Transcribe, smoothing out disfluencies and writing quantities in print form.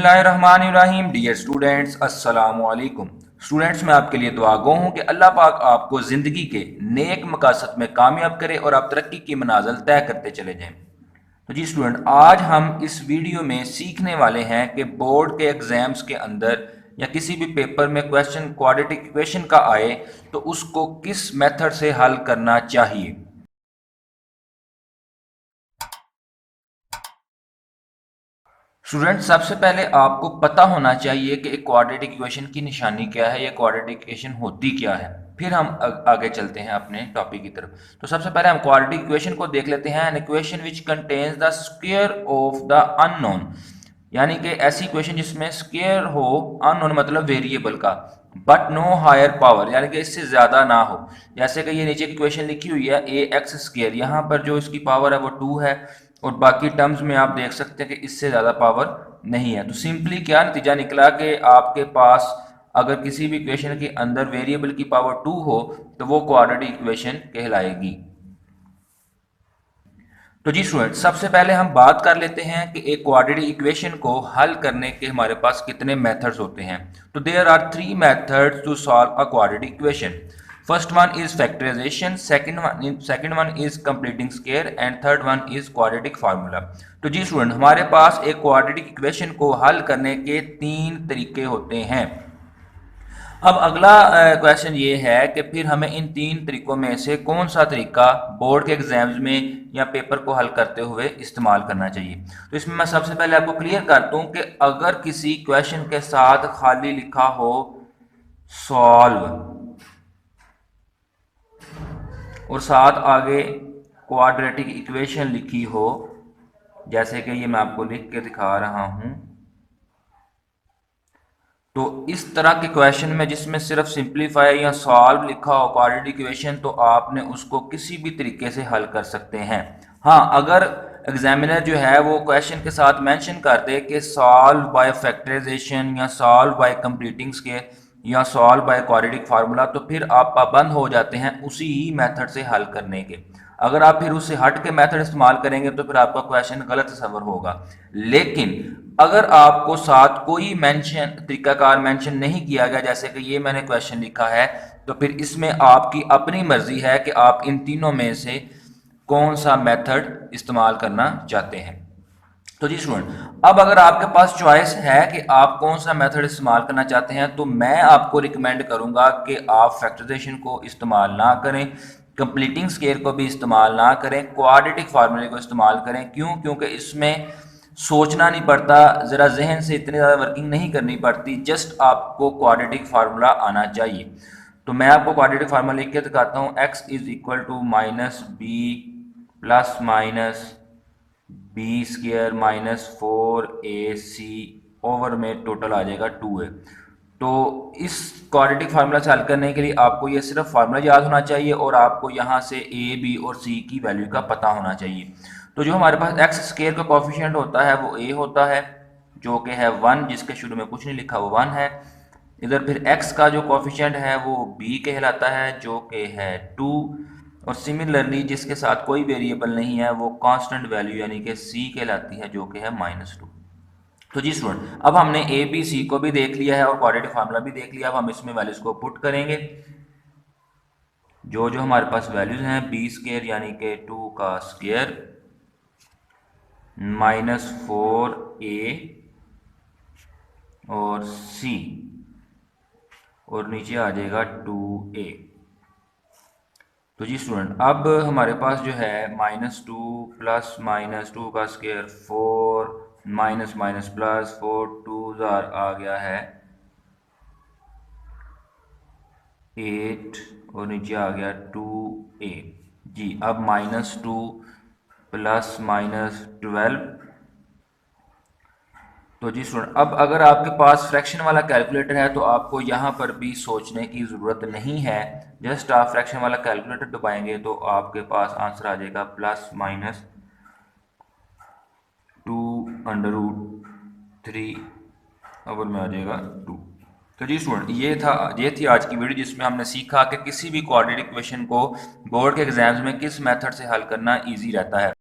बिस्मिल्लाहिर्रहमानिर्रहीम। Dear students, अस्सलामु अलैकुम। स्टूडेंट्स, मैं आपके लिए दुआ गो हूँ कि अल्लाह पाक आपको ज़िंदगी के नेक मकासद में कामयाब करे और आप तरक्की की मनाज़िल तय करते चले जाएं। तो जी स्टूडेंट, आज हम इस वीडियो में सीखने वाले हैं कि बोर्ड के एग्ज़ाम्स के अंदर या किसी भी पेपर में क्वेश्चन क्वाड्रेटिक इक्वेशन का आए तो उसको किस मेथड से हल करना चाहिए। स्टूडेंट, सबसे पहले आपको पता होना चाहिए कि एक क्वाड्रेटिक इक्वेशन की निशानी क्या है या क्वाड्रेटिक इक्वेशन होती क्या है। फिर हम आगे चलते हैं अपने टॉपिक की तरफ। तो सबसे पहले हम क्वाड्रेटिक इक्वेशन को देख लेते हैं। An equation which contains the square of the unknown, यानी कि ऐसी इक्वेशन जिसमें स्क्वायर हो, अननोन मतलब वेरिएबल का, बट नो हायर पावर, यानी कि इससे ज्यादा ना हो। जैसे कि ये नीचे की इक्वेशन लिखी हुई है ए एक्स स्क्वायर, यहाँ पर जो इसकी पावर है वो 2 है और बाकी टर्म्स में आप देख सकते हैं कि इससे ज़्यादा पावर नहीं है। तो सिंपली क्या नतीजा निकला कि आपके पास अगर किसी भी इक्वेशन के अंदर वेरिएबल की पावर 2 हो तो वो क्वाड्रेटिक इक्वेशन कहलाएगी। तो जी स्टूडेंट, सबसे पहले हम बात कर लेते हैं कि एक क्वाड्रेटिक इक्वेशन को हल करने के हमारे पास कितने मेथड्स होते हैं। तो there are 3 methods to solve a quadratic equation. First one is factorization, second one is completing square and third one is quadratic formula. तो जी स्टूडेंट, हमारे पास एक क्वाड्रेटिक इक्वेशन को हल करने के 3 तरीके होते हैं। अब अगला क्वेश्चन ये है कि फिर हमें इन 3 तरीकों में से कौन सा तरीका बोर्ड के एग्जाम्स में या पेपर को हल करते हुए इस्तेमाल करना चाहिए। तो इसमें मैं सबसे पहले आपको क्लियर कर दूं कि अगर किसी क्वेश्चन के साथ खाली लिखा हो सॉल्व और साथ आगे क्वाड्रेटिक इक्वेशन लिखी हो, जैसे कि ये मैं आपको लिख के दिखा रहा हूं, तो इस तरह के क्वेश्चन में जिसमें सिर्फ सिंप्लीफाई या सॉल्व लिखा हो क्वाड्रेटिक इक्वेशन, तो आपने उसको किसी भी तरीके से हल कर सकते हैं। हाँ, अगर एग्जामिनर जो है वो क्वेश्चन के साथ मेंशन कर दे कि सॉल्व बाय फैक्टराइजेशन या सॉल्व बाय कंप्लीटिंग स्क्वायर या सॉल्व बाय क्वाड्रेटिक फार्मूला, तो फिर आप पाबंद हो जाते हैं उसी ही मेथड से हल करने के। अगर आप फिर उससे हट के मेथड इस्तेमाल करेंगे तो फिर आपका क्वेश्चन गलत सवर होगा। लेकिन अगर आपको साथ कोई मेंशन तरीकाकार मेंशन नहीं किया गया, जैसे कि ये मैंने क्वेश्चन लिखा है, तो फिर इसमें आपकी अपनी मर्जी है कि आप इन तीनों में से कौन सा मेथड इस्तेमाल करना चाहते हैं। तो जी स्टूडेंट, अब अगर आपके पास चॉइस है कि आप कौन सा मेथड इस्तेमाल करना चाहते हैं, तो मैं आपको रिकमेंड करूंगा कि आप फैक्टराइजेशन को इस्तेमाल ना करें, कंप्लीटिंग स्क्वायर को भी इस्तेमाल ना करें, क्वाड्रेटिक फार्मूले को इस्तेमाल करें। क्यों? क्योंकि इसमें सोचना नहीं पड़ता, ज़रा जहन से इतनी ज़्यादा वर्किंग नहीं करनी पड़ती, जस्ट आपको क्वाड्रेटिक फार्मूला आना चाहिए। तो मैं आपको क्वाड्रेटिक फार्मूला लिख के दिखाता हूँ। X is equal to minus B plus minus B square minus 4ac over में टोटल आ जाएगा 2a। तो इस क्वाड्रेटिक फार्मूला से हल करने के लिए आपको ये सिर्फ फार्मूला याद होना चाहिए और आपको यहाँ से a b और c की वैल्यू का पता होना चाहिए। तो जो हमारे पास एक्स स्क्वायर का कोफिशिएंट होता है वो a होता है, जो कि है 1, जिसके शुरू में कुछ नहीं लिखा वो 1 है। इधर फिर x का जो कोफिशिएंट है वो b कहलाता है, जो कि है 2। और सिमिलरली जिसके साथ कोई वेरिएबल नहीं है वो कांस्टेंट वैल्यू यानी कि c कहलाती है, जो कि है -2। तो जी स्टूडेंट, अब हमने ए बी सी को भी देख लिया है और क्वाड्रेटिक फार्मूला भी देख लिया। अब हम इसमें वैल्यूज को पुट करेंगे। जो जो हमारे पास वैल्यूज हैं, बी स्क्वायर यानी कि 2 का स्क्वायर -4a और c और नीचे आ जाएगा 2a। तो जी स्टूडेंट, अब हमारे पास जो है -2 प्लस -2 का स्क्वायर 4 माइनस माइनस प्लस 4 2 आ गया है 8 और नीचे आ गया 2a। जी, अब -2 प्लस -12। तो जी स्टूडेंट, अब अगर आपके पास फ्रैक्शन वाला कैलकुलेटर है तो आपको यहाँ पर भी सोचने की ज़रूरत नहीं है। जस्ट आप फ्रैक्शन वाला कैलकुलेटर दबाएंगे तो आपके पास आंसर आ जाएगा +2√3 ओवर में आ जाएगा 2। तो जी स्टूडेंट, ये थी आज की वीडियो जिसमें हमने सीखा कि किसी भी क्वाड्रेटिक इक्वेशन को बोर्ड के एग्जाम्स में किस मेथड से हल करना ईजी रहता है।